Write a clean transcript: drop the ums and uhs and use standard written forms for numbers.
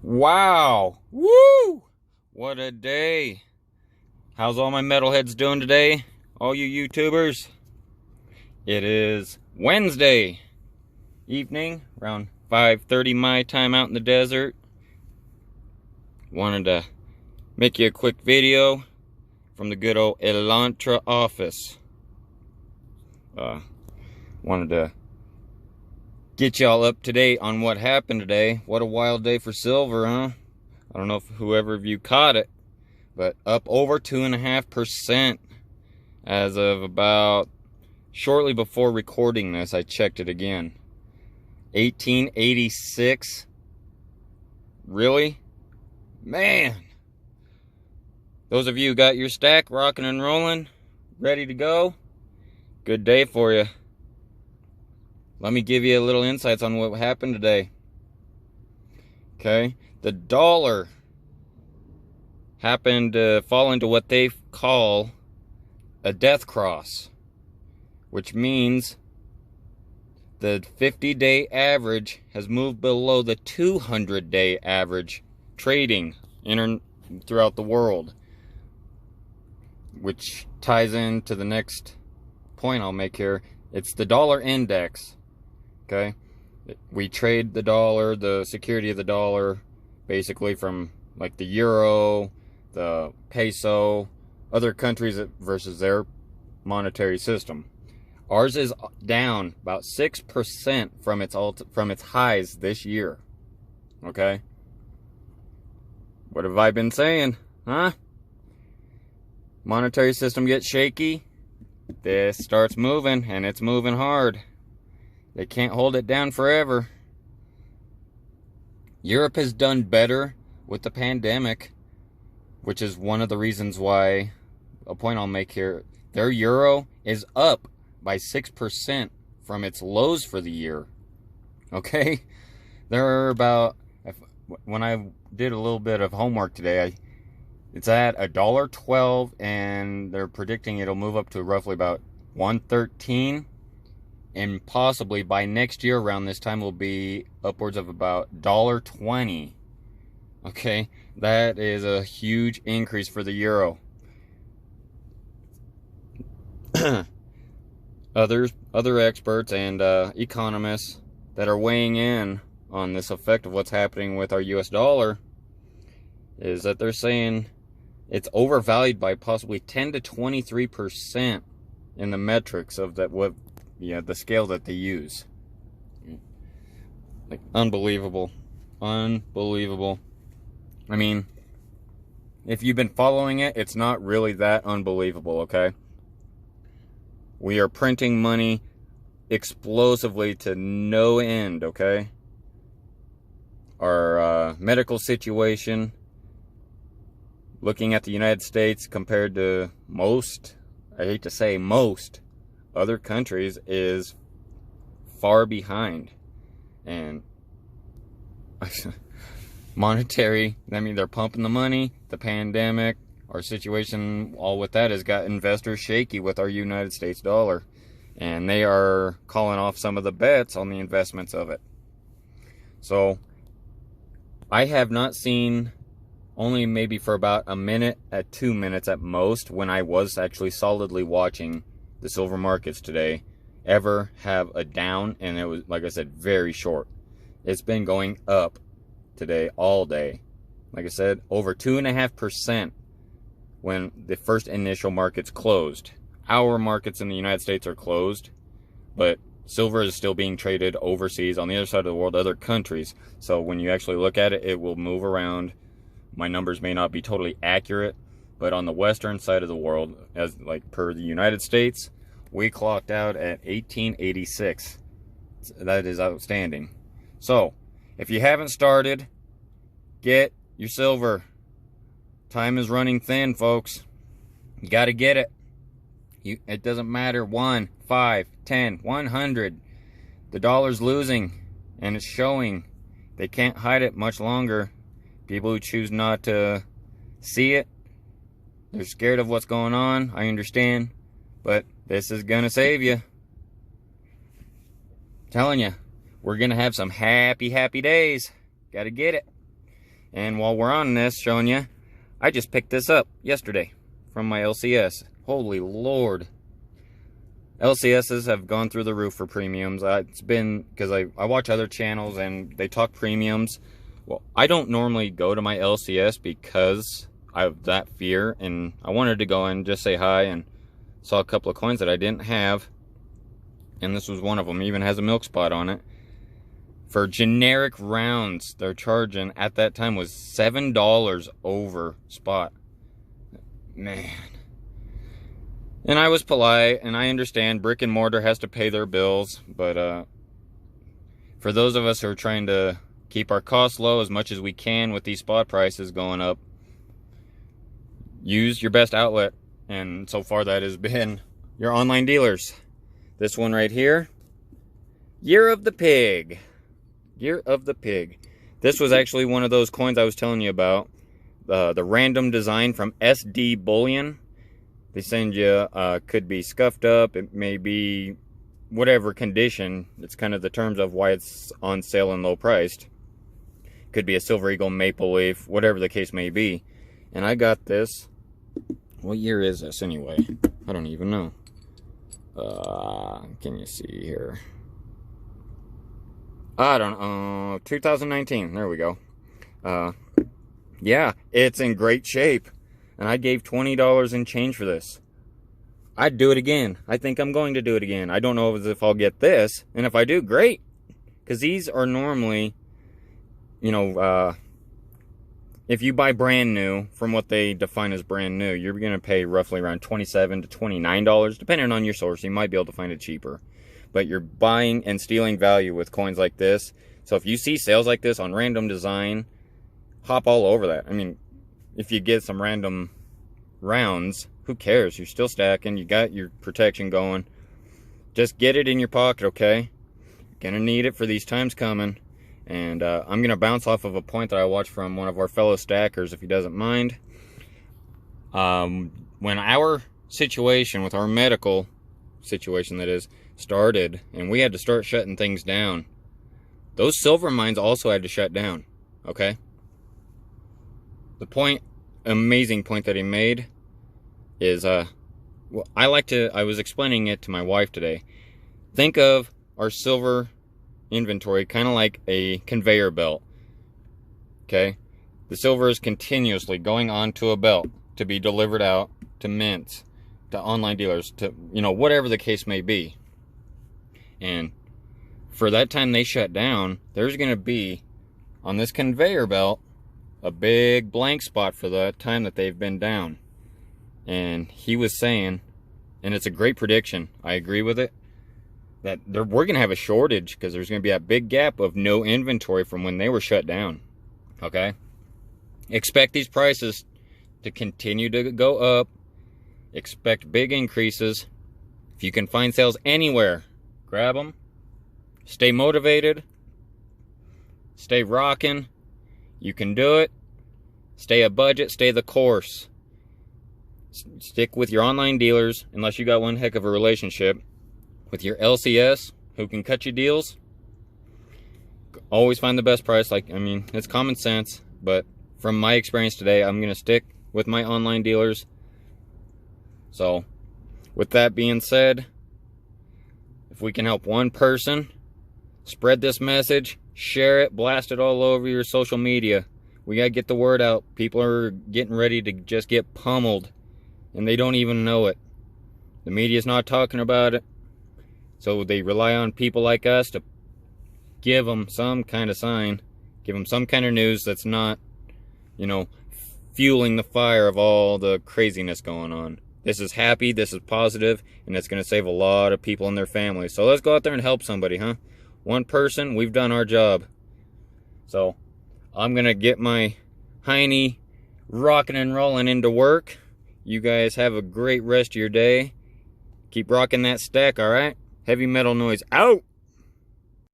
Wow. Woo! What a day. How's all my metalheads doing today? All you YouTubers? It is Wednesday evening, around 5:30 my time out in the desert. Wanted to make you a quick video from the good old Elantra office. Wanted to get y'all up to date on what happened today. What a wild day for silver, huh? I don't know if whoever of you caught it, but up over 2.5% as of about shortly before recording this. I checked it again. 1886. Really? Man. Those of you who got your stack rocking and rolling, ready to go, good day for you. Let me give you a little insights on what happened today. Okay, the dollar happened to fall into what they call a death cross, which means the 50-day average has moved below the 200-day average trading throughout the world, which ties into the next point I'll make here. It's the dollar index. Okay, we trade the dollar, the security of the dollar, basically from like the euro, the peso, other countries versus their monetary system. Ours is down about 6% from its highs this year. Okay, what have I been saying, huh? Monetary system gets shaky, this starts moving, and it's moving hard. They can't hold it down forever. Europe has done better with the pandemic, which is one of the reasons why, a point I'll make here, their euro is up by 6% from its lows for the year. Okay? They're about, when I did a little bit of homework today, it's at $1.12, and they're predicting it'll move up to roughly about $1.13. And possibly by next year around this time will be upwards of about $1.20. Okay, that is a huge increase for the euro. Other experts and economists that are weighing in on this effect of what's happening with our US dollar is that they're saying it's overvalued by possibly 10 to 23% in the metrics of that the scale that they use. Like, unbelievable. Unbelievable. I mean, if you've been following it, it's not really that unbelievable, okay? We are printing money explosively to no end, okay? Our medical situation, looking at the United States compared to most, I hate to say most, other countries, is far behind. And monetary, I mean, they're pumping the money. The pandemic, our situation, all with that has got investors shaky with our United States dollar, and they are calling off some of the bets on the investments of it. So I have not seen, only maybe for about a minute at 2 minutes at most, when I was actually solidly watching the silver markets today, ever have a down, and it was, like I said, very short. It's been going up today all day. Like I said, over 2.5% when the first initial markets closed. Our markets in the United States are closed, but silver is still being traded overseas on the other side of the world, other countries. So when you actually look at it, it will move around. My numbers may not be totally accurate, but on the western side of the world, as like per the United States, we clocked out at 1886. That is outstanding. So if you haven't started, get your silver. Time is running thin, folks. You got to get it. It doesn't matter 1, 5, 10, 100. The dollar's losing, and it's showing. They can't hide it much longer. People who choose not to see it, they're scared of what's going on. I understand, but this is gonna save you. Telling you, we're gonna have some happy days. Gotta get it. And while we're on this, showing you, I just picked this up yesterday from my LCS. Holy Lord. LCSs have gone through the roof for premiums. It's been, because I watch other channels and they talk premiums. Well, I don't normally go to my LCS because I have that fear, and I wanted to go and just say hi, and saw a couple of coins that I didn't have, and this was one of them. It even has a milk spot on it. For generic rounds, they're charging, at that time, was $7 over spot. Man. And I was polite, and I understand brick and mortar has to pay their bills, but for those of us who are trying to keep our costs low as much as we can with these spot prices going up, use your best outlet, and so far that has been your online dealers. This one right here, Year of the Pig. Year of the Pig. This was actually one of those coins I was telling you about, the random design from SD Bullion. They send you, could be scuffed up, it may be whatever condition. It's kind of the terms of why it's on sale and low priced. Could be a Silver Eagle, Maple Leaf, whatever the case may be. And I got this. What year is this anyway? I don't even know. Can you see here? I don't know. 2019. There we go. Yeah, it's in great shape. And I gave $20 in change for this. I'd do it again. I think I'm going to do it again. I don't know if I'll get this. And if I do, great. Because these are normally, you know, if you buy brand new, from what they define as brand new, you're going to pay roughly around $27 to $29, depending on your source. You might be able to find it cheaper. But you're buying and stealing value with coins like this. So if you see sales like this on Random Design, hop all over that. I mean, if you get some random rounds, who cares? You're still stacking. You got your protection going. Just get it in your pocket, okay? You're going to need it for these times coming. And I'm going to bounce off of a point that I watched from one of our fellow stackers, if he doesn't mind. When our situation, with our medical situation that is, started, and we had to start shutting things down, those silver mines also had to shut down, okay? The point, amazing point that he made is, well, I was explaining it to my wife today. Think of our silver inventory kind of like a conveyor belt, okay? The silver is continuously going onto a belt to be delivered out to mints, to online dealers, to, you know, whatever the case may be. And for that time they shut down, there's going to be, on this conveyor belt, a big blank spot for the time that they've been down. And he was saying, and it's a great prediction, I agree with it, that we're going to have a shortage because there's going to be a big gap of no inventory from when they were shut down. Okay? Expect these prices to continue to go up. Expect big increases. If you can find sales anywhere, grab them. Stay motivated. Stay rocking. You can do it. Stay a budget. Stay the course. Stick with your online dealers, unless you got one heck of a relationship with your LCS, who can cut you deals. Always find the best price. Like, I mean, it's common sense, but from my experience today, I'm going to stick with my online dealers. So, with that being said, if we can help one person, spread this message, share it, blast it all over your social media. We got to get the word out. People are getting ready to just get pummeled, and they don't even know it. The media's not talking about it. So they rely on people like us to give them some kind of sign, give them some kind of news that's not, you know, fueling the fire of all the craziness going on. This is happy, this is positive, and it's going to save a lot of people and their families. So let's go out there and help somebody, huh? One person, we've done our job. So I'm going to get my hiney rocking and rolling into work. You guys have a great rest of your day. Keep rocking that stack, all right? Heavy Metal Noise out.